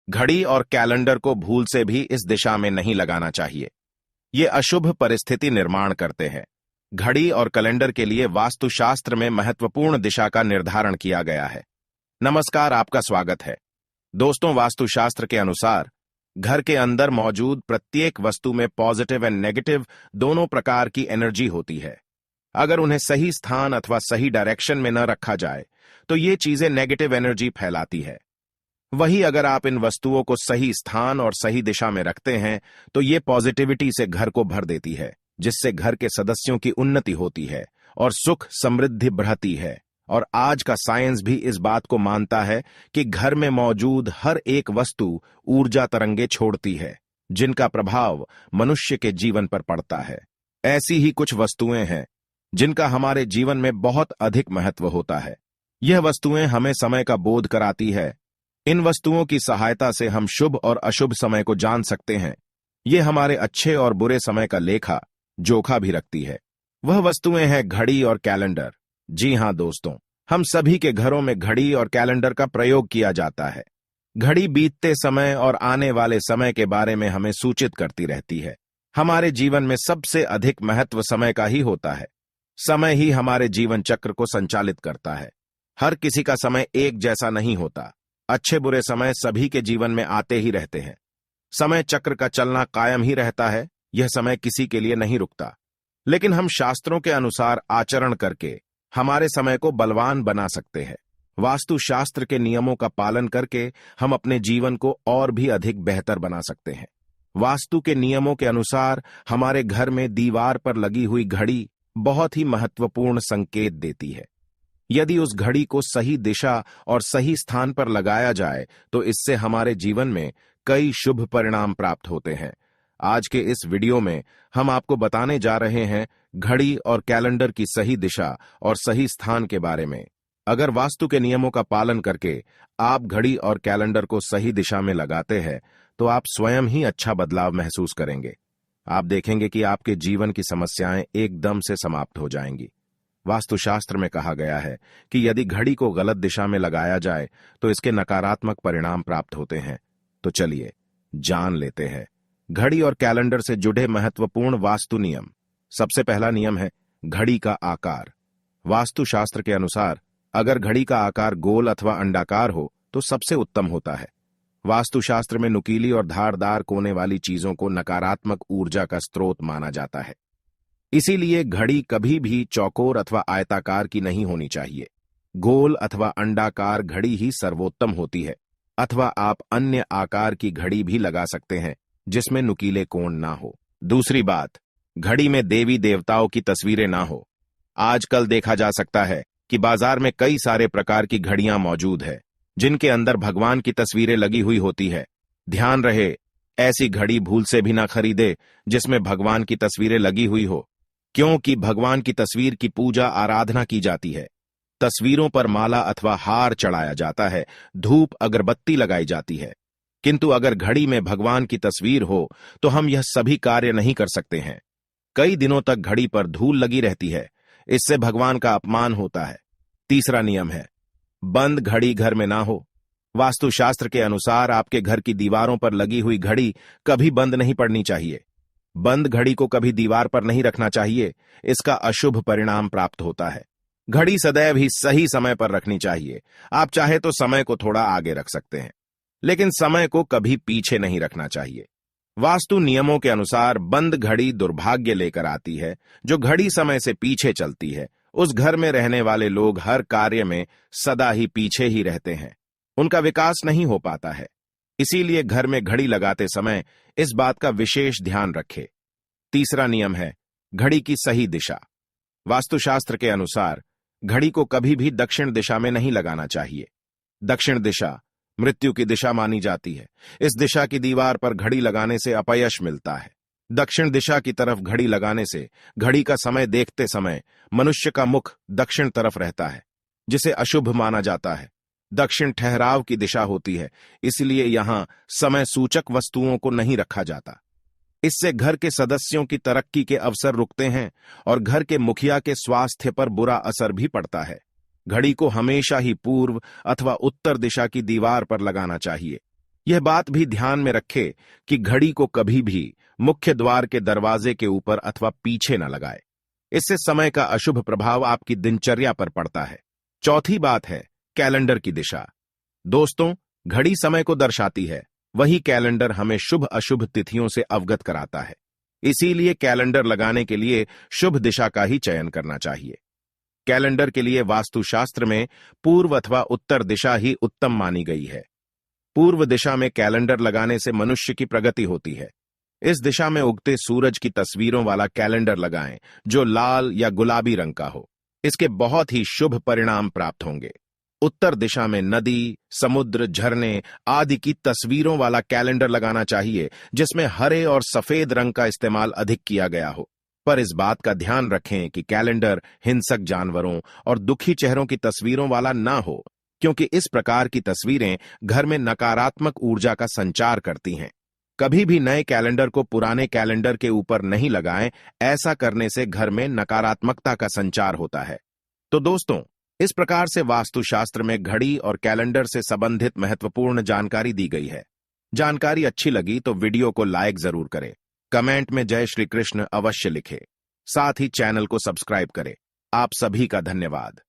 घड़ी और कैलेंडर को भूल से भी इस दिशा में नहीं लगाना चाहिए। ये अशुभ परिस्थिति निर्माण करते हैं। घड़ी और कैलेंडर के लिए वास्तुशास्त्र में महत्वपूर्ण दिशा का निर्धारण किया गया है। नमस्कार, आपका स्वागत है। दोस्तों, वास्तुशास्त्र के अनुसार घर के अंदर मौजूद प्रत्येक वस्तु में पॉजिटिव एंड नेगेटिव दोनों प्रकार की एनर्जी होती है। अगर उन्हें सही स्थान अथवा सही डायरेक्शन में न रखा जाए तो ये चीजें नेगेटिव एनर्जी फैलाती है। वहीं अगर आप इन वस्तुओं को सही स्थान और सही दिशा में रखते हैं तो ये पॉजिटिविटी से घर को भर देती है, जिससे घर के सदस्यों की उन्नति होती है और सुख समृद्धि बढ़ती है। और आज का साइंस भी इस बात को मानता है कि घर में मौजूद हर एक वस्तु ऊर्जा तरंगे छोड़ती है, जिनका प्रभाव मनुष्य के जीवन पर पड़ता है। ऐसी ही कुछ वस्तुएं हैं जिनका हमारे जीवन में बहुत अधिक महत्व होता है। यह वस्तुएं हमें समय का बोध कराती है। इन वस्तुओं की सहायता से हम शुभ और अशुभ समय को जान सकते हैं। ये हमारे अच्छे और बुरे समय का लेखा जोखा भी रखती है। वह वस्तुएं हैं घड़ी और कैलेंडर। जी हां दोस्तों, हम सभी के घरों में घड़ी और कैलेंडर का प्रयोग किया जाता है। घड़ी बीतते समय और आने वाले समय के बारे में हमें सूचित करती रहती है। हमारे जीवन में सबसे अधिक महत्व समय का ही होता है। समय ही हमारे जीवन चक्र को संचालित करता है। हर किसी का समय एक जैसा नहीं होता। अच्छे बुरे समय सभी के जीवन में आते ही रहते हैं। समय चक्र का चलना कायम ही रहता है। यह समय किसी के लिए नहीं रुकता। लेकिन हम शास्त्रों के अनुसार आचरण करके हमारे समय को बलवान बना सकते हैं। वास्तुशास्त्र के नियमों का पालन करके हम अपने जीवन को और भी अधिक बेहतर बना सकते हैं। वास्तु के नियमों के अनुसार हमारे घर में दीवार पर लगी हुई घड़ी बहुत ही महत्वपूर्ण संकेत देती है। यदि उस घड़ी को सही दिशा और सही स्थान पर लगाया जाए तो इससे हमारे जीवन में कई शुभ परिणाम प्राप्त होते हैं। आज के इस वीडियो में हम आपको बताने जा रहे हैं घड़ी और कैलेंडर की सही दिशा और सही स्थान के बारे में। अगर वास्तु के नियमों का पालन करके आप घड़ी और कैलेंडर को सही दिशा में लगाते हैं तो आप स्वयं ही अच्छा बदलाव महसूस करेंगे। आप देखेंगे कि आपके जीवन की समस्याएं एकदम से समाप्त हो जाएंगी। वास्तुशास्त्र में कहा गया है कि यदि घड़ी को गलत दिशा में लगाया जाए तो इसके नकारात्मक परिणाम प्राप्त होते हैं। तो चलिए जान लेते हैं घड़ी और कैलेंडर से जुड़े महत्वपूर्ण वास्तु नियम। सबसे पहला नियम है घड़ी का आकार। वास्तुशास्त्र के अनुसार अगर घड़ी का आकार गोल अथवा अंडाकार हो तो सबसे उत्तम होता है। वास्तुशास्त्र में नुकीली और धारदार कोने वाली चीजों को नकारात्मक ऊर्जा का स्रोत माना जाता है। इसीलिए घड़ी कभी भी चौकोर अथवा आयताकार की नहीं होनी चाहिए। गोल अथवा अंडाकार घड़ी ही सर्वोत्तम होती है। अथवा आप अन्य आकार की घड़ी भी लगा सकते हैं जिसमें नुकीले कोण ना हो। दूसरी बात, घड़ी में देवी देवताओं की तस्वीरें ना हो। आजकल देखा जा सकता है कि बाजार में कई सारे प्रकार की घड़ियां मौजूद है जिनके अंदर भगवान की तस्वीरें लगी हुई होती है। ध्यान रहे, ऐसी घड़ी भूल से भी ना खरीदे जिसमें भगवान की तस्वीरें लगी हुई हो, क्योंकि भगवान की तस्वीर की पूजा आराधना की जाती है। तस्वीरों पर माला अथवा हार चढ़ाया जाता है, धूप अगरबत्ती लगाई जाती है। किंतु अगर घड़ी में भगवान की तस्वीर हो तो हम यह सभी कार्य नहीं कर सकते हैं। कई दिनों तक घड़ी पर धूल लगी रहती है, इससे भगवान का अपमान होता है। तीसरा नियम है बंद घड़ी घर में ना हो। वास्तुशास्त्र के अनुसार आपके घर की दीवारों पर लगी हुई घड़ी कभी बंद नहीं पड़नी चाहिए। बंद घड़ी को कभी दीवार पर नहीं रखना चाहिए, इसका अशुभ परिणाम प्राप्त होता है। घड़ी सदैव ही सही समय पर रखनी चाहिए। आप चाहे तो समय को थोड़ा आगे रख सकते हैं, लेकिन समय को कभी पीछे नहीं रखना चाहिए। वास्तु नियमों के अनुसार बंद घड़ी दुर्भाग्य लेकर आती है। जो घड़ी समय से पीछे चलती है उस घर में रहने वाले लोग हर कार्य में सदा ही पीछे ही रहते हैं। उनका विकास नहीं हो पाता है। इसीलिए घर में घड़ी लगाते समय इस बात का विशेष ध्यान रखें। तीसरा नियम है घड़ी की सही दिशा। वास्तुशास्त्र के अनुसार घड़ी को कभी भी दक्षिण दिशा में नहीं लगाना चाहिए। दक्षिण दिशा मृत्यु की दिशा मानी जाती है। इस दिशा की दीवार पर घड़ी लगाने से अपयश मिलता है। दक्षिण दिशा की तरफ घड़ी लगाने से घड़ी का समय देखते समय मनुष्य का मुख दक्षिण तरफ रहता है, जिसे अशुभ माना जाता है। दक्षिण ठहराव की दिशा होती है, इसलिए यहां समय सूचक वस्तुओं को नहीं रखा जाता। इससे घर के सदस्यों की तरक्की के अवसर रुकते हैं और घर के मुखिया के स्वास्थ्य पर बुरा असर भी पड़ता है। घड़ी को हमेशा ही पूर्व अथवा उत्तर दिशा की दीवार पर लगाना चाहिए। यह बात भी ध्यान में रखे कि घड़ी को कभी भी मुख्य द्वार के दरवाजे के ऊपर अथवा पीछे न लगाए। इससे समय का अशुभ प्रभाव आपकी दिनचर्या पर पड़ता है। चौथी बात है कैलेंडर की दिशा। दोस्तों, घड़ी समय को दर्शाती है, वही कैलेंडर हमें शुभ अशुभ तिथियों से अवगत कराता है। इसीलिए कैलेंडर लगाने के लिए शुभ दिशा का ही चयन करना चाहिए। कैलेंडर के लिए वास्तुशास्त्र में पूर्व अथवा उत्तर दिशा ही उत्तम मानी गई है। पूर्व दिशा में कैलेंडर लगाने से मनुष्य की प्रगति होती है। इस दिशा में उगते सूरज की तस्वीरों वाला कैलेंडर लगाएं जो लाल या गुलाबी रंग का हो। इसके बहुत ही शुभ परिणाम प्राप्त होंगे। उत्तर दिशा में नदी, समुद्र, झरने आदि की तस्वीरों वाला कैलेंडर लगाना चाहिए जिसमें हरे और सफेद रंग का इस्तेमाल अधिक किया गया हो। पर इस बात का ध्यान रखें कि कैलेंडर हिंसक जानवरों और दुखी चेहरों की तस्वीरों वाला ना हो, क्योंकि इस प्रकार की तस्वीरें घर में नकारात्मक ऊर्जा का संचार करती हैं। कभी भी नए कैलेंडर को पुराने कैलेंडर के ऊपर नहीं लगाएं, ऐसा करने से घर में नकारात्मकता का संचार होता है। तो दोस्तों, इस प्रकार से वास्तुशास्त्र में घड़ी और कैलेंडर से संबंधित महत्वपूर्ण जानकारी दी गई है। जानकारी अच्छी लगी तो वीडियो को लाइक जरूर करें, कमेंट में जय श्री कृष्ण अवश्य लिखें, साथ ही चैनल को सब्सक्राइब करें। आप सभी का धन्यवाद।